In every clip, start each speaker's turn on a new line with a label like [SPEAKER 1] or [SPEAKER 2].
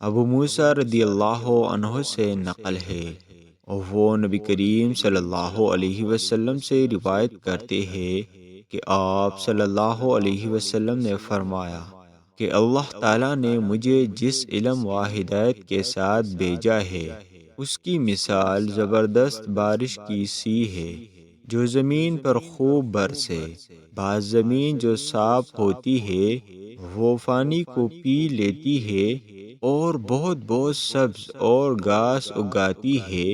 [SPEAKER 1] ابو موسیٰ رضی اللہ عنہ سے نقل ہے، اور وہ نبی کریم صلی اللہ علیہ وسلم سے روایت کرتے ہیں کہ آپ صلی اللہ علیہ وسلم نے فرمایا کہ اللہ تعالیٰ نے مجھے جس علم و ہدایت کے ساتھ بھیجا ہے اس کی مثال زبردست بارش کی سی ہے جو زمین پر خوب برسے۔ بعض زمین جو صاف ہوتی ہے وہ پانی کو پی لیتی ہے اور بہت بہت سبز اور گھاس اگاتی ہے،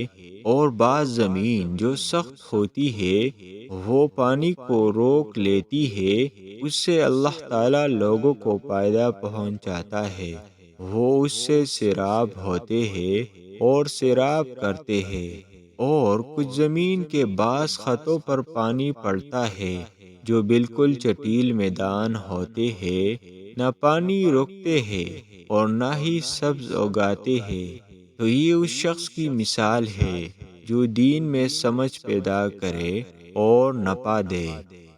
[SPEAKER 1] اور بعض زمین جو سخت ہوتی ہے وہ پانی کو روک لیتی ہے۔ اس سے اللہ تعالیٰ لوگوں کو فائدہ پہنچاتا ہے، وہ اس سے سیراب ہوتے ہیں اور سیراب کرتے ہیں۔ اور کچھ زمین کے بعض خطوں پر پانی پڑتا ہے جو بالکل چٹیل میدان ہوتے ہیں، نہ پانی روکتے ہیں اور نہ ہی سبز اگاتے ہیں۔ تو یہ اس شخص کی مثال ہے جو دین میں سمجھ پیدا کرے اور نپا دے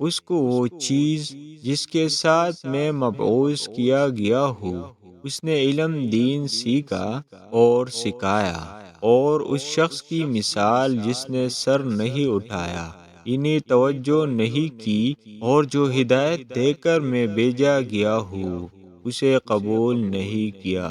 [SPEAKER 1] اس کو وہ چیز جس کے ساتھ میں مبعوث کیا گیا ہوں۔ اس نے علم دین سیکھا اور سکھایا، اور اس شخص کی مثال جس نے سر نہیں اٹھایا، انہیں توجہ نہیں کی، اور جو ہدایت دے کر میں بھیجا گیا ہوں اسے قبول نہیں کیا۔